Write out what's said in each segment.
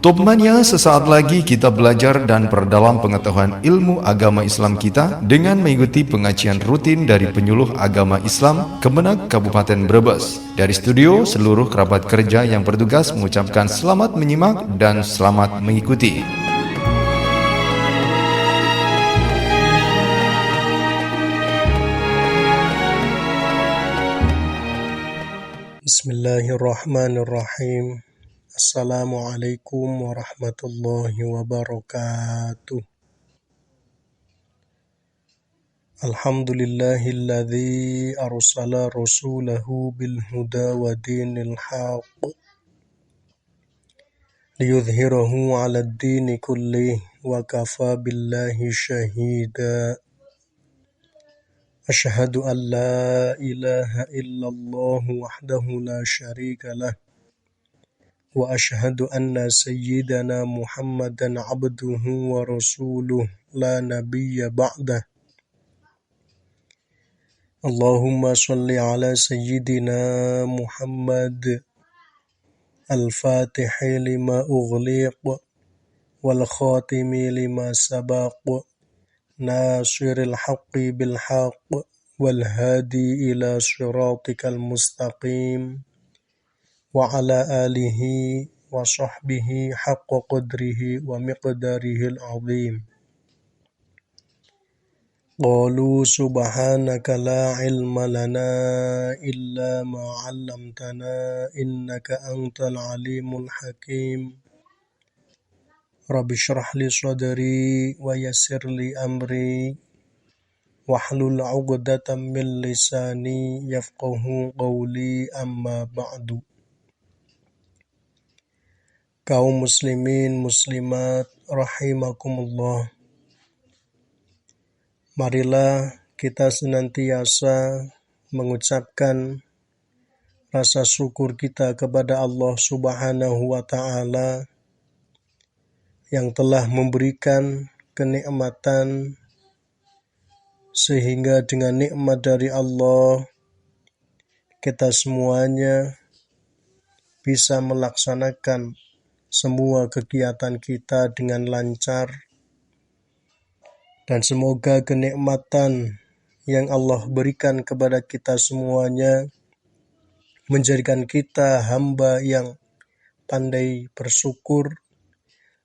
Topmania, sesaat lagi kita belajar dan perdalam pengetahuan ilmu agama Islam kita dengan mengikuti pengajian rutin dari penyuluh agama Islam Kemenak Kabupaten Brebes. Dari studio, seluruh kerabat kerja yang bertugas mengucapkan selamat menyimak dan selamat mengikuti. Bismillahirrahmanirrahim. Assalamualaikum warahmatullahi wabarakatuh. Alhamdulillahilladzi arsala rasulahu bil huda wa dinil haqq liyudhhirahu 'alad dini kullih wa kafa billahi syahida. Asyhadu an la ilaha illallah wahdahu la syarika lah wa asyhadu anna sayyidana Muhammadan abduhu wa rasuluh la nabiyya ba'dah. Allahumma salli ala sayyidina Muhammad al-fatihi lima ughliq wal khatimi lima sabaq nasiril haqqi bil haqq wal hadi ila siratikal mustaqim wa ala alihi wa sahbihi haqqa qadrihi wa miqdarihil azim. Qalu subhanaka la ilma lana illa ma 'allamtana innaka antal alimul hakim. Rabbi shrah li sadri wa yassir li amri wahlul 'uqdatam min lisani yafqahu qawli amma ba'du. Kaum muslimin muslimat rahimakumullah, marilah kita senantiasa mengucapkan rasa syukur kita kepada Allah Subhanahu wa ta'ala yang telah memberikan kenikmatan sehingga dengan nikmat dari Allah kita semuanya bisa melaksanakan semua kegiatan kita dengan lancar, dan semoga kenikmatan yang Allah berikan kepada kita semuanya menjadikan kita hamba yang pandai bersyukur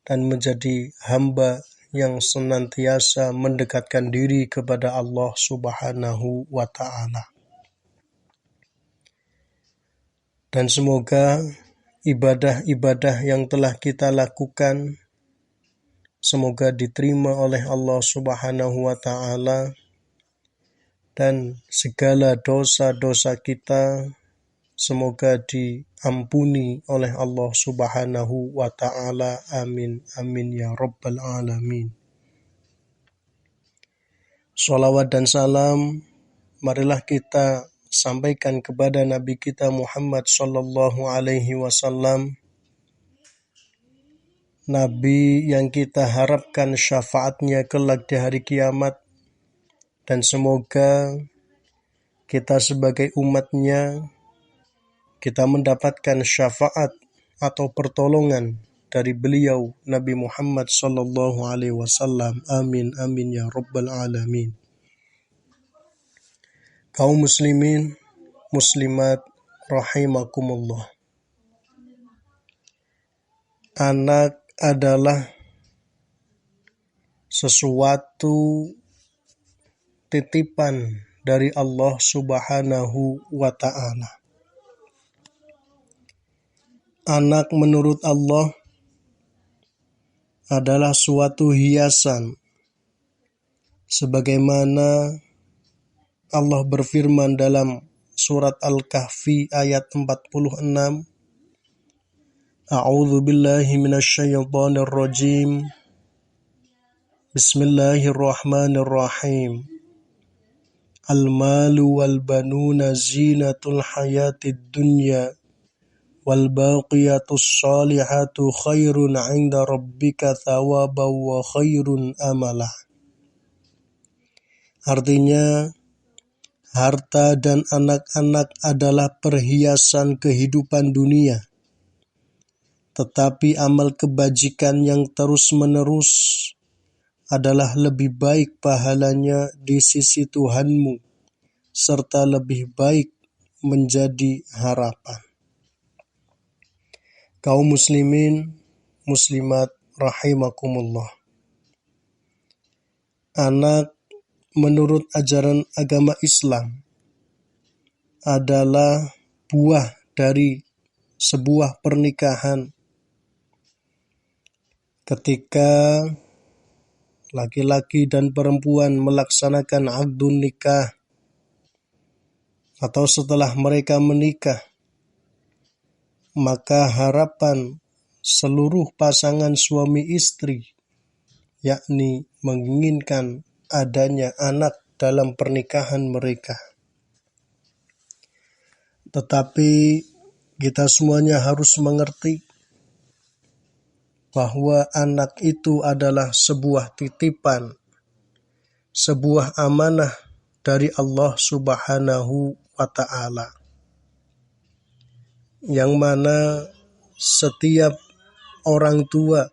dan menjadi hamba yang senantiasa mendekatkan diri kepada Allah Subhanahu wa ta'ala. Dan semoga ibadah-ibadah yang telah kita lakukan semoga diterima oleh Allah Subhanahu wa ta'ala, dan segala dosa-dosa kita semoga diampuni oleh Allah Subhanahu wa ta'ala. Amin amin ya rabbal alamin. Shalawat dan salam marilah kita sampaikan kepada Nabi kita Muhammad sallallahu alaihi wasallam, Nabi yang kita harapkan syafaatnya kelak di hari kiamat, dan semoga kita sebagai umatnya kita mendapatkan syafaat atau pertolongan dari beliau Nabi Muhammad sallallahu alaihi wasallam. Amin amin ya rabbal alamin. Kaum muslimin muslimat rahimakumullah, anak adalah sesuatu titipan dari Allah Subhanahu wa ta'ala. Anak menurut Allah adalah suatu hiasan, sebagaimana Allah berfirman dalam surat Al-Kahfi ayat 46, A'udzu billahi minasyaitonir rajim. Bismillahirrahmanirrahim. Al-malu wal banuna zinatul hayatid dunya wal baqiyatus salihatu khairun 'inda rabbika thawaban wa khairun amala. Artinya, harta dan anak-anak adalah perhiasan kehidupan dunia, tetapi amal kebajikan yang terus-menerus adalah lebih baik pahalanya di sisi Tuhanmu, serta lebih baik menjadi harapan. Kaum muslimin, muslimat rahimakumullah. Anak menurut ajaran agama Islam adalah buah dari sebuah pernikahan. Ketika laki-laki dan perempuan melaksanakan akdun nikah atau setelah mereka menikah, maka harapan seluruh pasangan suami istri yakni menginginkan adanya anak dalam pernikahan mereka. Tetapi kita semuanya harus mengerti bahwa anak itu adalah sebuah titipan, sebuah amanah dari Allah Subhanahu wa Ta'ala, yang mana setiap orang tua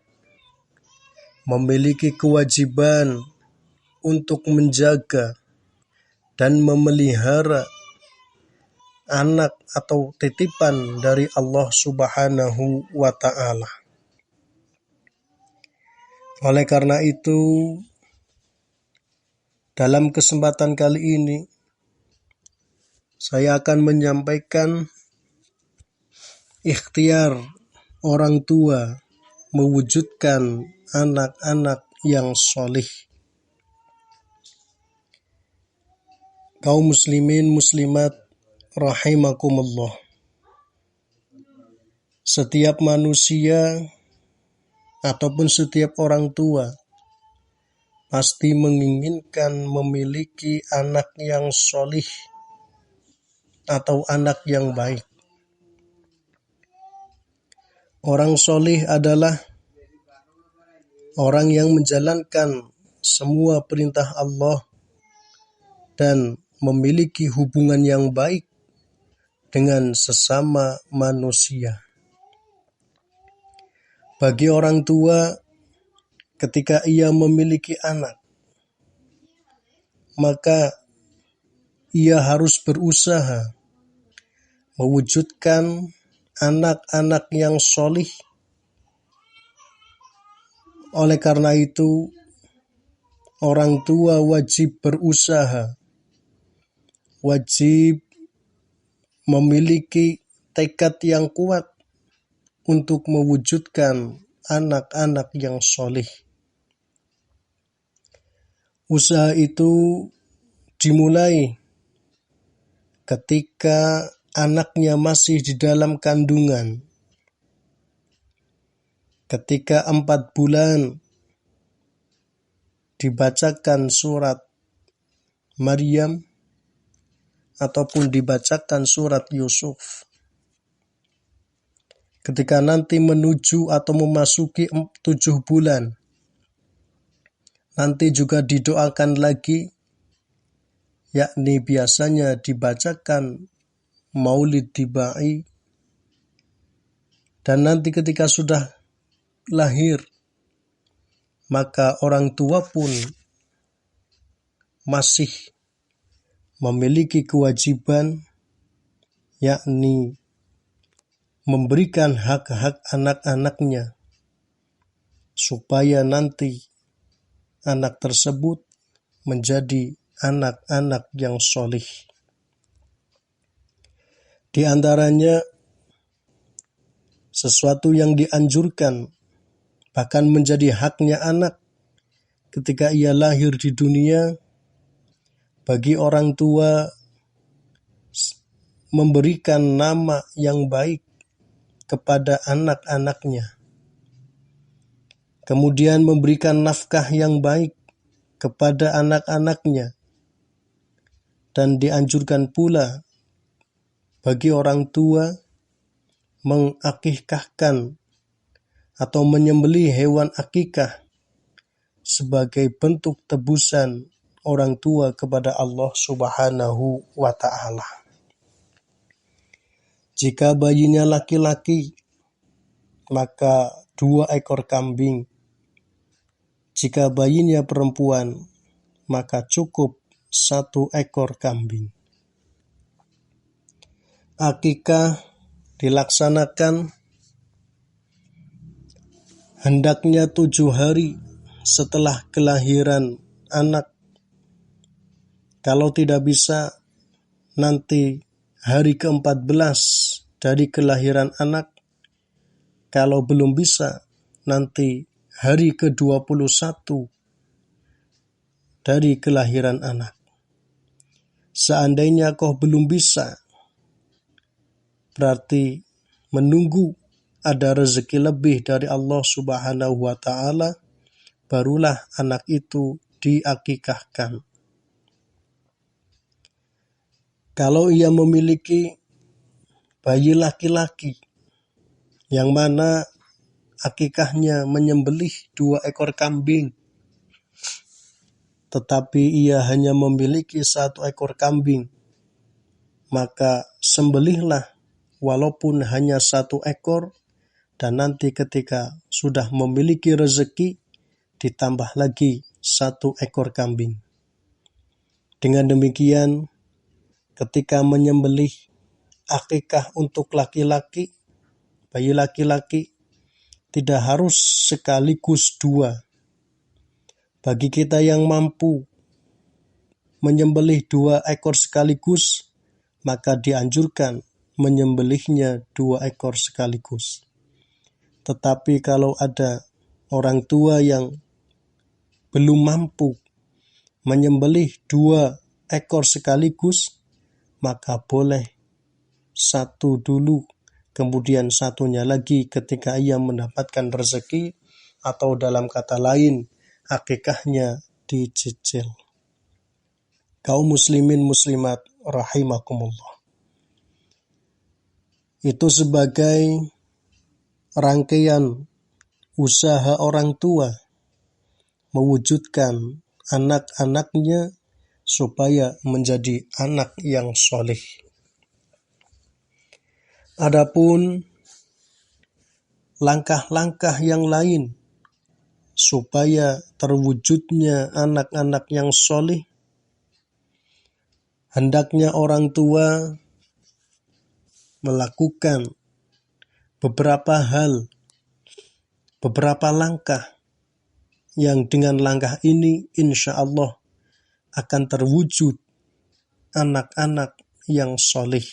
memiliki kewajiban untuk menjaga dan memelihara anak atau titipan dari Allah Subhanahu wa Ta'ala. Oleh karena itu, dalam kesempatan kali ini, saya akan menyampaikan ikhtiar orang tua mewujudkan anak-anak yang solih. Kaum muslimin muslimat rahimakumullah. Setiap manusia ataupun setiap orang tua pasti menginginkan memiliki anak yang solih atau anak yang baik. Orang solih adalah orang yang menjalankan semua perintah Allah dan memiliki hubungan yang baik dengan sesama manusia. Bagi orang tua, ketika ia memiliki anak, maka ia harus berusaha mewujudkan anak-anak yang solih. Oleh karena itu, orang tua wajib berusaha, wajib memiliki tekad yang kuat untuk mewujudkan anak-anak yang solih. Usaha itu dimulai ketika anaknya masih di dalam kandungan. Ketika 4 bulan dibacakan surat Maryam ataupun dibacakan surat Yusuf. Ketika nanti menuju atau memasuki 7 bulan, nanti juga didoakan lagi, yakni biasanya dibacakan Maulid Tibai. Dan nanti ketika sudah lahir, maka orang tua pun masih memiliki kewajiban, yakni memberikan hak-hak anak-anaknya, supaya nanti anak tersebut menjadi anak-anak yang solih. Di antaranya, sesuatu yang dianjurkan, bahkan menjadi haknya anak ketika ia lahir di dunia, bagi orang tua memberikan nama yang baik kepada anak-anaknya. Kemudian memberikan nafkah yang baik kepada anak-anaknya. Dan dianjurkan pula bagi orang tua mengakikahkan atau menyembelih hewan akikah sebagai bentuk tebusan orang tua kepada Allah Subhanahu wa Ta'ala. Jika bayinya laki-laki, maka 2 ekor kambing. Jika bayinya perempuan, maka cukup 1 ekor kambing. Akikah dilaksanakan hendaknya 7 hari setelah kelahiran anak. Kalau tidak bisa, nanti hari ke-14 dari kelahiran anak. Kalau belum bisa, nanti hari ke-21 dari kelahiran anak. Seandainya kau belum bisa, berarti menunggu ada rezeki lebih dari Allah Subhanahu wa Ta'ala, barulah anak itu diakikahkan. Kalau ia memiliki bayi laki-laki, yang mana akikahnya menyembelih 2 ekor kambing, tetapi ia hanya memiliki 1 ekor kambing, maka sembelihlah walaupun hanya 1 ekor, dan nanti ketika sudah memiliki rezeki, ditambah lagi 1 ekor kambing. Dengan demikian, ketika menyembelih akikah untuk laki-laki, bayi laki-laki, tidak harus sekaligus 2. Bagi kita yang mampu menyembelih 2 ekor sekaligus, maka dianjurkan menyembelihnya 2 ekor sekaligus. Tetapi kalau ada orang tua yang belum mampu menyembelih 2 ekor sekaligus, maka boleh 1 dulu, kemudian 1-nya lagi ketika ia mendapatkan rezeki, atau dalam kata lain, akikahnya dicicil. Kaum muslimin muslimat rahimakumullah. Itu sebagai rangkaian usaha orang tua mewujudkan anak-anaknya supaya menjadi anak yang soleh. Adapun langkah-langkah yang lain supaya terwujudnya anak-anak yang soleh, hendaknya orang tua melakukan beberapa hal, beberapa langkah, yang dengan langkah ini insya Allah akan terwujud anak-anak yang soleh.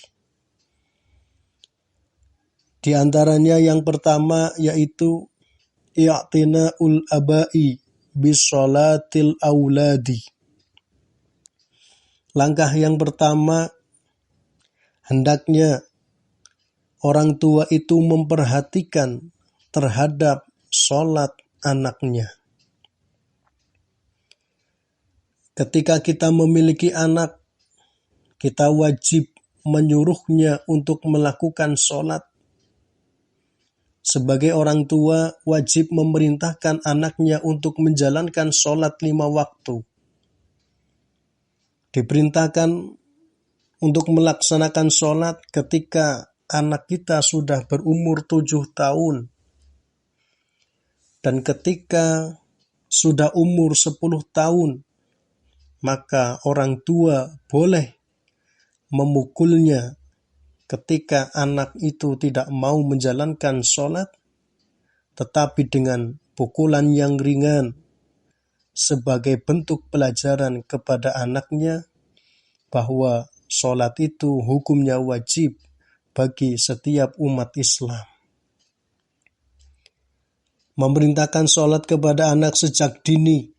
Di antaranya yang pertama yaitu i'tina'ul abai bisolatil auladi. Langkah yang pertama, hendaknya orang tua itu memperhatikan terhadap sholat anaknya. Ketika kita memiliki anak, kita wajib menyuruhnya untuk melakukan sholat. Sebagai orang tua, wajib memerintahkan anaknya untuk menjalankan sholat 5 waktu. Diperintahkan untuk melaksanakan sholat ketika anak kita sudah berumur 7 tahun. Dan ketika sudah umur 10 tahun, maka orang tua boleh memukulnya ketika anak itu tidak mau menjalankan sholat, tetapi dengan pukulan yang ringan, sebagai bentuk pelajaran kepada anaknya bahwa sholat itu hukumnya wajib bagi setiap umat Islam. Memerintahkan sholat kepada anak sejak dini,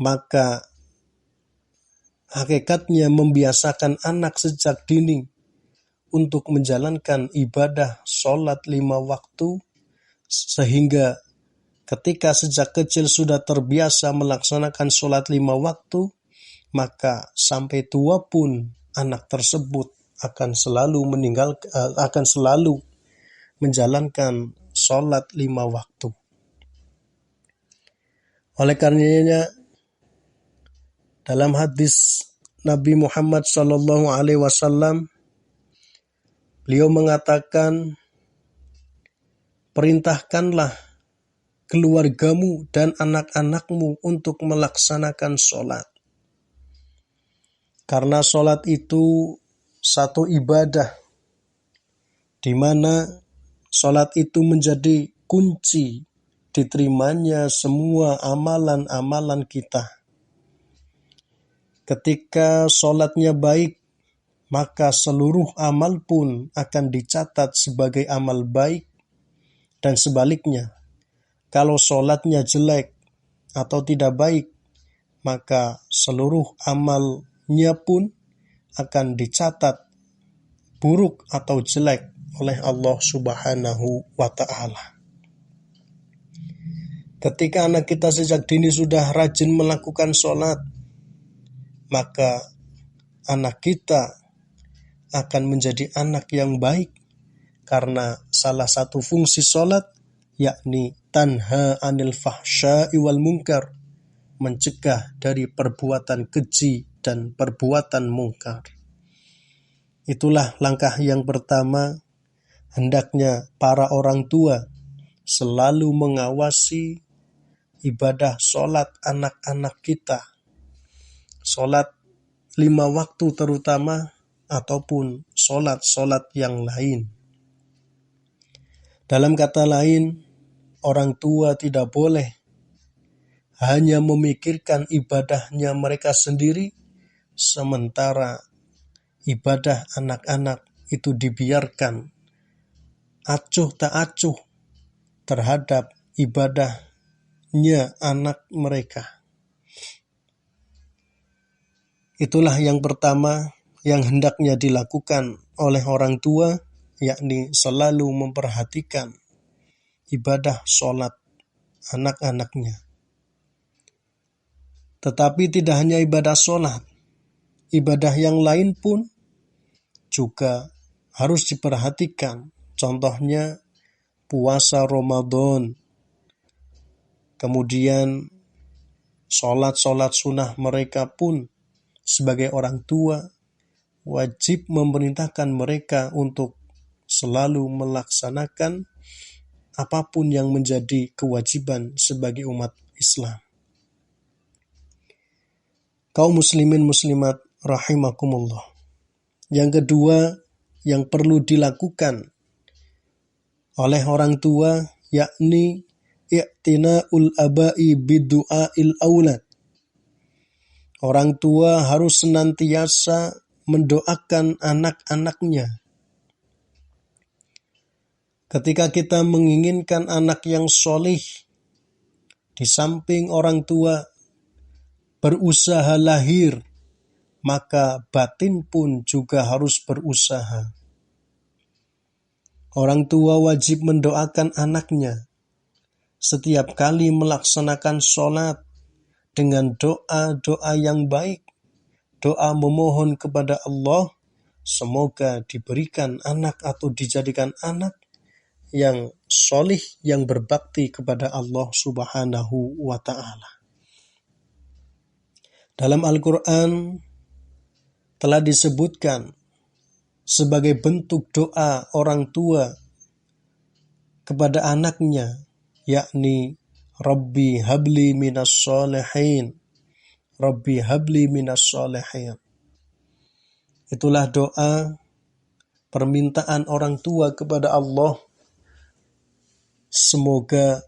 maka hakikatnya membiasakan anak sejak dini untuk menjalankan ibadah sholat 5 waktu, sehingga ketika sejak kecil sudah terbiasa melaksanakan sholat 5 waktu, maka sampai tua pun anak tersebut akan selalu menjalankan sholat 5 waktu. Oleh karenanya, dalam hadis Nabi Muhammad SAW, beliau mengatakan, perintahkanlah keluargamu dan anak-anakmu untuk melaksanakan sholat. Karena sholat itu satu ibadah, di mana sholat itu menjadi kunci diterimanya semua amalan-amalan kita. Ketika sholatnya baik, maka seluruh amal pun akan dicatat sebagai amal baik, dan sebaliknya, kalau sholatnya jelek atau tidak baik, maka seluruh amalnya pun akan dicatat buruk atau jelek oleh Allah Subhanahu wa Ta'ala. Ketika anak kita sejak dini sudah rajin melakukan sholat, maka anak kita akan menjadi anak yang baik, karena salah satu fungsi sholat yakni tanha anil fahsya'i wal munkar, mencegah dari perbuatan keji dan perbuatan mungkar. Itulah langkah yang pertama, hendaknya para orang tua selalu mengawasi ibadah sholat anak-anak kita. Sholat 5 waktu terutama, ataupun sholat-sholat yang lain. Dalam kata lain, orang tua tidak boleh hanya memikirkan ibadahnya mereka sendiri, sementara ibadah anak-anak itu dibiarkan acuh tak acuh terhadap ibadahnya anak mereka. Itulah yang pertama yang hendaknya dilakukan oleh orang tua, yakni selalu memperhatikan ibadah sholat anak-anaknya. Tetapi tidak hanya ibadah sholat, ibadah yang lain pun juga harus diperhatikan. Contohnya puasa Ramadan, kemudian sholat-sholat sunnah mereka pun sebagai orang tua wajib memerintahkan mereka untuk selalu melaksanakan apapun yang menjadi kewajiban sebagai umat Islam. Kaum muslimin muslimat rahimakumullah. Yang kedua yang perlu dilakukan oleh orang tua yakni i'tina'ul aba'i bidu'a'il aulad. Orang tua harus senantiasa mendoakan anak-anaknya. Ketika kita menginginkan anak yang solih, di samping orang tua berusaha lahir, maka batin pun juga harus berusaha. Orang tua wajib mendoakan anaknya setiap kali melaksanakan sholat dengan doa-doa yang baik, doa memohon kepada Allah, semoga diberikan anak atau dijadikan anak yang solih, yang berbakti kepada Allah Subhanahu wa Ta'ala. Dalam Al-Quran telah disebutkan sebagai bentuk doa orang tua kepada anaknya, yakni Rabbi habli minas sholihin, Rabbi habli minas sholihin. Itulah doa permintaan orang tua kepada Allah, semoga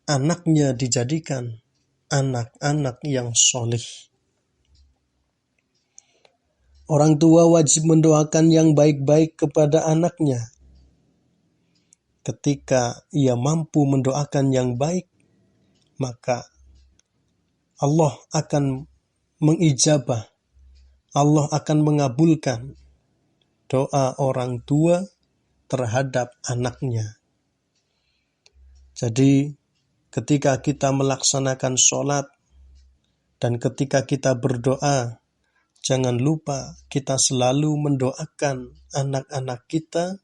anaknya dijadikan anak-anak yang solih. Orang tua wajib mendoakan yang baik-baik kepada anaknya. Ketika ia mampu mendoakan yang baik, maka Allah akan mengijabah, Allah akan mengabulkan doa orang tua terhadap anaknya. Jadi, ketika kita melaksanakan sholat dan ketika kita berdoa, jangan lupa kita selalu mendoakan anak-anak kita,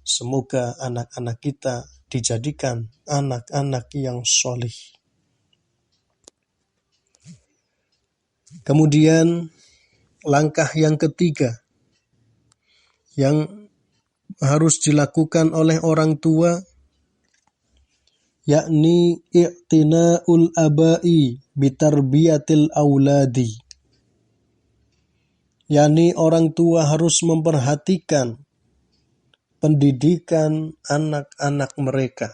semoga anak-anak kita dijadikan anak-anak yang solih. Kemudian langkah yang ketiga yang harus dilakukan oleh orang tua yakni i'tina'ul abai bitarbiyatil auladi, yakni orang tua harus memperhatikan pendidikan anak-anak mereka.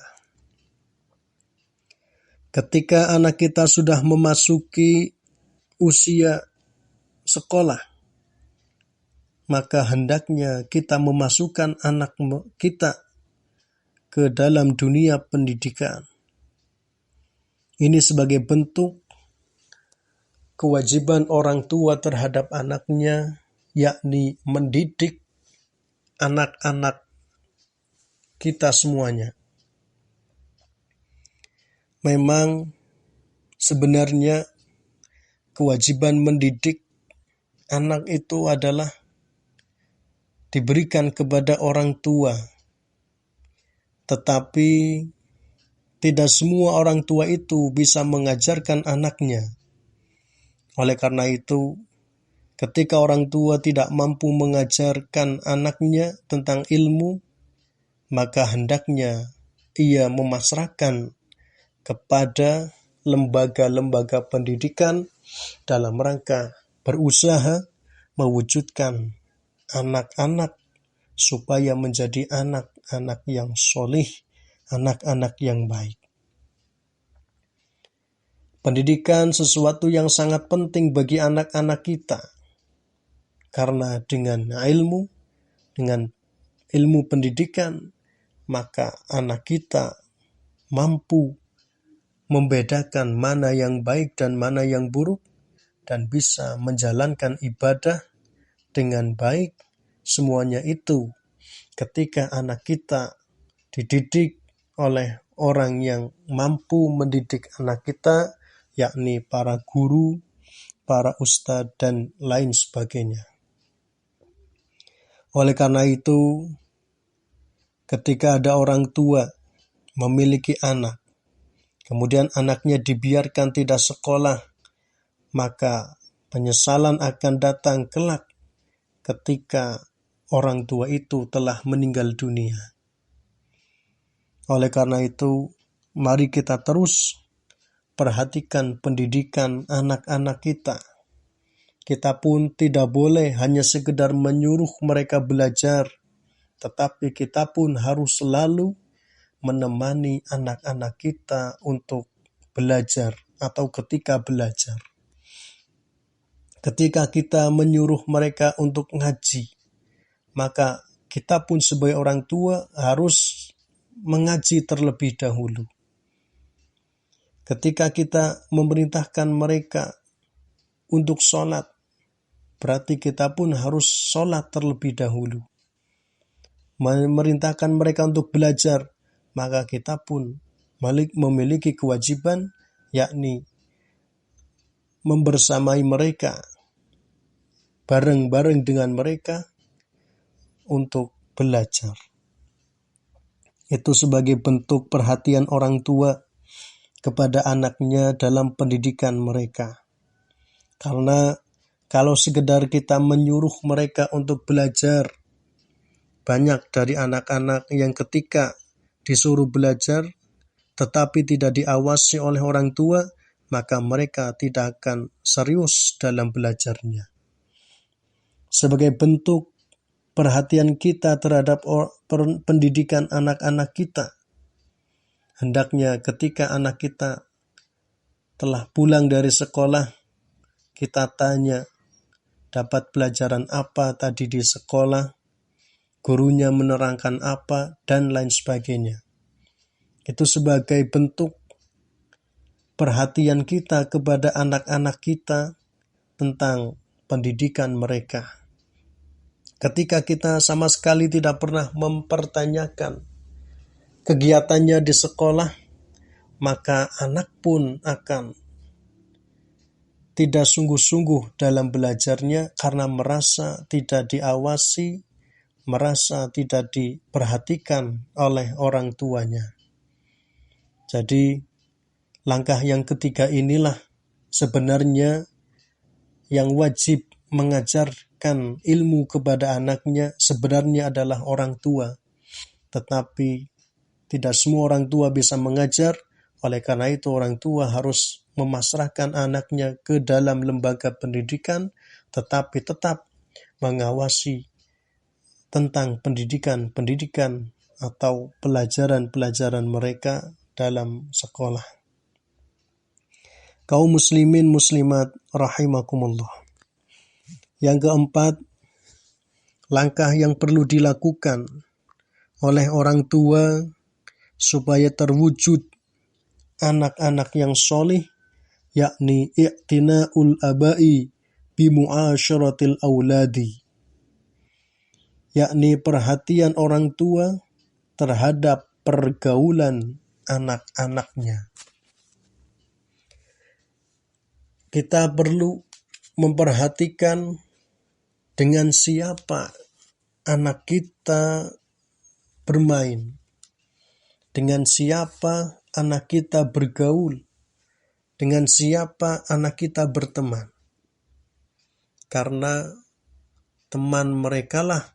Ketika anak kita sudah memasuki usia sekolah, maka hendaknya kita memasukkan anak kita ke dalam dunia pendidikan. Ini sebagai bentuk kewajiban orang tua terhadap anaknya, yakni mendidik anak-anak kita semuanya. Memang sebenarnya kewajiban mendidik anak itu adalah diberikan kepada orang tua. Tetapi tidak semua orang tua itu bisa mengajarkan anaknya. Oleh karena itu, ketika orang tua tidak mampu mengajarkan anaknya tentang ilmu, maka hendaknya ia memasrahkan kepada lembaga-lembaga pendidikan dalam rangka berusaha mewujudkan anak-anak supaya menjadi anak-anak yang solih, anak-anak yang baik. Pendidikan sesuatu yang sangat penting bagi anak-anak kita, karena dengan ilmu pendidikan, maka anak kita mampu membedakan mana yang baik dan mana yang buruk, dan bisa menjalankan ibadah dengan baik. Semuanya itu ketika anak kita dididik oleh orang yang mampu mendidik anak kita, yakni para guru, para ustadz, dan lain sebagainya. Oleh karena itu, ketika ada orang tua memiliki anak, kemudian anaknya dibiarkan tidak sekolah, maka penyesalan akan datang kelak ketika orang tua itu telah meninggal dunia. Oleh karena itu, mari kita terus perhatikan pendidikan anak-anak kita. Kita pun tidak boleh hanya sekedar menyuruh mereka belajar, tetapi kita pun harus selalu menemani anak-anak kita untuk belajar atau ketika belajar. Ketika kita menyuruh mereka untuk ngaji, maka kita pun sebagai orang tua harus mengaji terlebih dahulu. Ketika kita memerintahkan mereka untuk sholat, berarti kita pun harus sholat terlebih dahulu. Memerintahkan mereka untuk belajar, maka kita pun memiliki kewajiban, yakni membersamai mereka, bareng-bareng dengan mereka untuk belajar. Itu sebagai bentuk perhatian orang tua kepada anaknya dalam pendidikan mereka. Karena kalau sekedar kita menyuruh mereka untuk belajar, banyak dari anak-anak yang ketika disuruh belajar tetapi tidak diawasi oleh orang tua, maka mereka tidak akan serius dalam belajarnya. Sebagai bentuk perhatian kita terhadap pendidikan anak-anak kita, hendaknya ketika anak kita telah pulang dari sekolah, kita tanya dapat pelajaran apa tadi di sekolah, gurunya menerangkan apa, dan lain sebagainya. Itu sebagai bentuk perhatian kita kepada anak-anak kita tentang pendidikan mereka. Ketika kita sama sekali tidak pernah mempertanyakan kegiatannya di sekolah, maka anak pun akan tidak sungguh-sungguh dalam belajarnya karena merasa tidak diawasi, merasa tidak diperhatikan oleh orang tuanya. Jadi, langkah yang ketiga inilah sebenarnya yang wajib mengajarkan ilmu kepada anaknya sebenarnya adalah orang tua. Tetapi Tidak semua orang tua bisa mengajar, oleh karena itu orang tua harus memasrahkan anaknya ke dalam lembaga pendidikan, tetapi tetap mengawasi tentang pendidikan atau pelajaran-pelajaran mereka dalam sekolah. Kaum muslimin muslimat rahimakumullah. Yang keempat, langkah yang perlu dilakukan oleh orang tua supaya terwujud anak-anak yang solih, yakni i'tina'ul abai bimu'asyaratil auladi, yakni perhatian orang tua terhadap pergaulan anak-anaknya. Kita perlu memperhatikan dengan siapa anak kita bermain, dengan siapa anak kita bergaul, dengan siapa anak kita berteman. Karena teman merekalah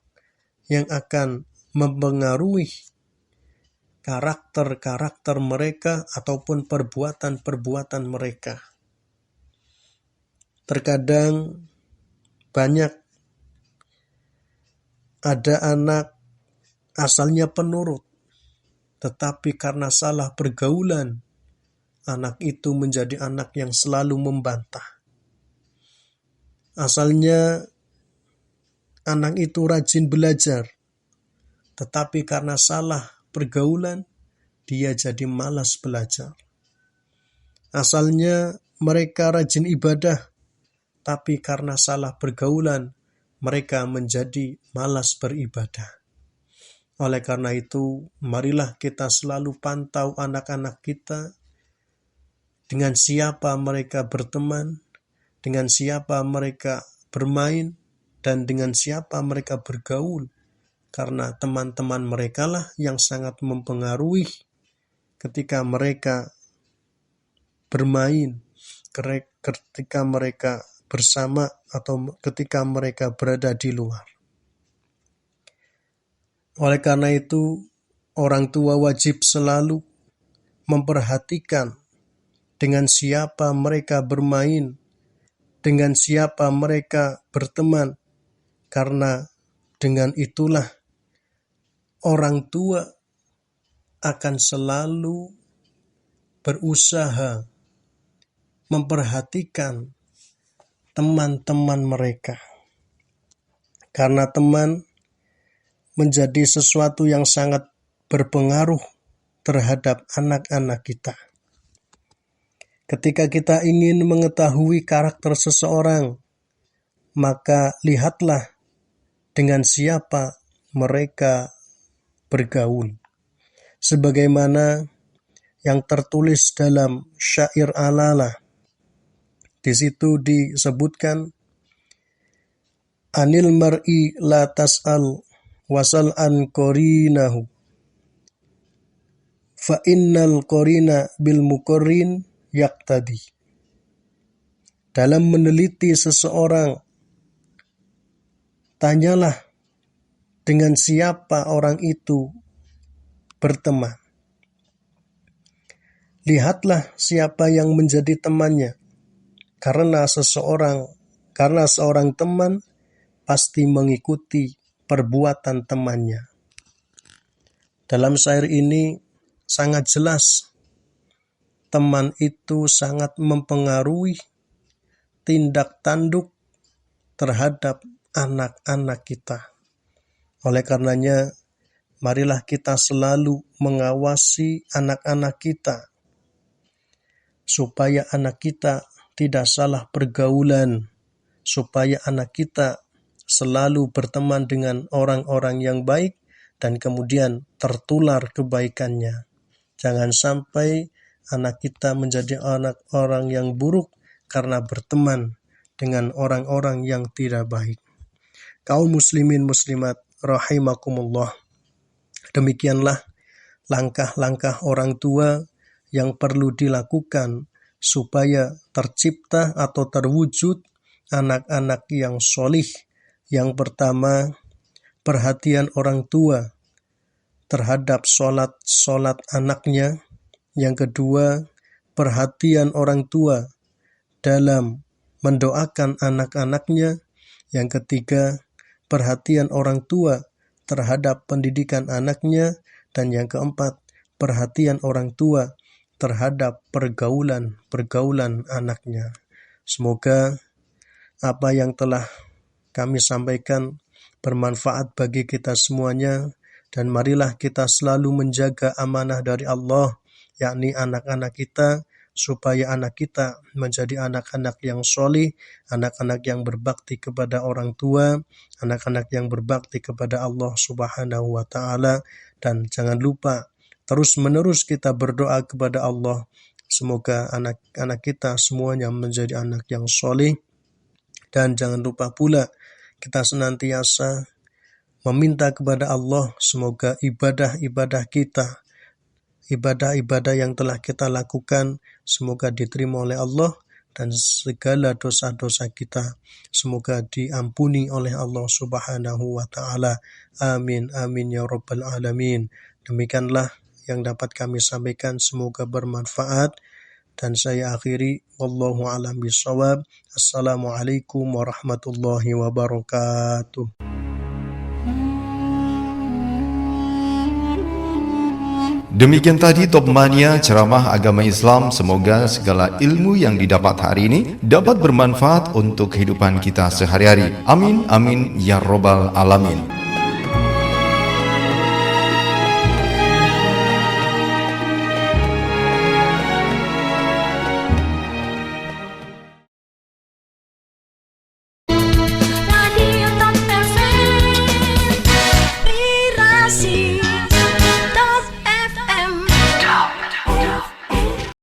yang akan mempengaruhi karakter-karakter mereka ataupun perbuatan-perbuatan mereka. Terkadang banyak ada anak asalnya penurut, tetapi karena salah pergaulan, anak itu menjadi anak yang selalu membantah. Asalnya anak itu rajin belajar, tetapi karena salah pergaulan, dia jadi malas belajar. Asalnya mereka rajin ibadah, tapi karena salah pergaulan, mereka menjadi malas beribadah. Oleh karena itu, marilah kita selalu pantau anak-anak kita, dengan siapa mereka berteman, dengan siapa mereka bermain, dan dengan siapa mereka bergaul. Karena teman-teman mereka lah yang sangat mempengaruhi ketika mereka bermain, ketika mereka bersama, atau ketika mereka berada di luar. Oleh karena itu, orang tua wajib selalu memperhatikan dengan siapa mereka bermain, dengan siapa mereka berteman, karena dengan itulah orang tua akan selalu berusaha memperhatikan teman-teman mereka. Karena teman menjadi sesuatu yang sangat berpengaruh terhadap anak-anak kita. Ketika kita ingin mengetahui karakter seseorang, maka lihatlah dengan siapa mereka bergaul. Sebagaimana yang tertulis dalam syair Alalah. Di situ disebutkan, Anil mar'i la tas'al wasal an qorinahu. Fa innal qorina bil muqarrin yaqtadi. Dalam meneliti seseorang, tanyalah dengan siapa orang itu berteman. Lihatlah siapa yang menjadi temannya. Karena seorang teman pasti mengikuti perbuatan temannya. Dalam syair ini sangat jelas, teman itu sangat mempengaruhi tindak tanduk terhadap anak-anak kita. Oleh karenanya, marilah kita selalu mengawasi anak-anak kita, supaya anak kita tidak salah pergaulan, supaya anak kita selalu berteman dengan orang-orang yang baik, dan kemudian tertular kebaikannya. Jangan sampai anak kita menjadi anak orang yang buruk karena berteman dengan orang-orang yang tidak baik. Kaum muslimin muslimat rahimakumullah. Demikianlah langkah-langkah orang tua yang perlu dilakukan supaya tercipta atau terwujud anak-anak yang solih. Yang pertama, perhatian orang tua terhadap sholat anaknya. Yang kedua, perhatian orang tua dalam mendoakan anak-anaknya. Yang ketiga, perhatian orang tua terhadap pendidikan anaknya. Dan yang keempat, perhatian orang tua terhadap pergaulan anaknya. Semoga apa yang telah kami sampaikan bermanfaat bagi kita semuanya, dan marilah kita selalu menjaga amanah dari Allah, yakni anak-anak kita, supaya anak kita menjadi anak-anak yang sholih, anak-anak yang berbakti kepada orang tua, anak-anak yang berbakti kepada Allah Subhanahu wa Ta'ala. Dan jangan lupa terus-menerus kita berdoa kepada Allah, semoga anak-anak kita semuanya menjadi anak yang sholih. Dan jangan lupa pula kita senantiasa meminta kepada Allah, semoga ibadah-ibadah kita, ibadah-ibadah yang telah kita lakukan, semoga diterima oleh Allah, dan segala dosa-dosa kita semoga diampuni oleh Allah Subhanahu wa Ta'ala. Amin, amin ya rabbal alamin. Demikianlah yang dapat kami sampaikan, semoga bermanfaat, dan saya akhiri, wallahu a'lam bishawab. Assalamualaikum warahmatullahi wabarakatuh. Demikian tadi Top Mania ceramah agama Islam. Semoga segala ilmu yang didapat hari ini dapat bermanfaat untuk kehidupan kita sehari-hari. Amin, amin, ya robbal alamin.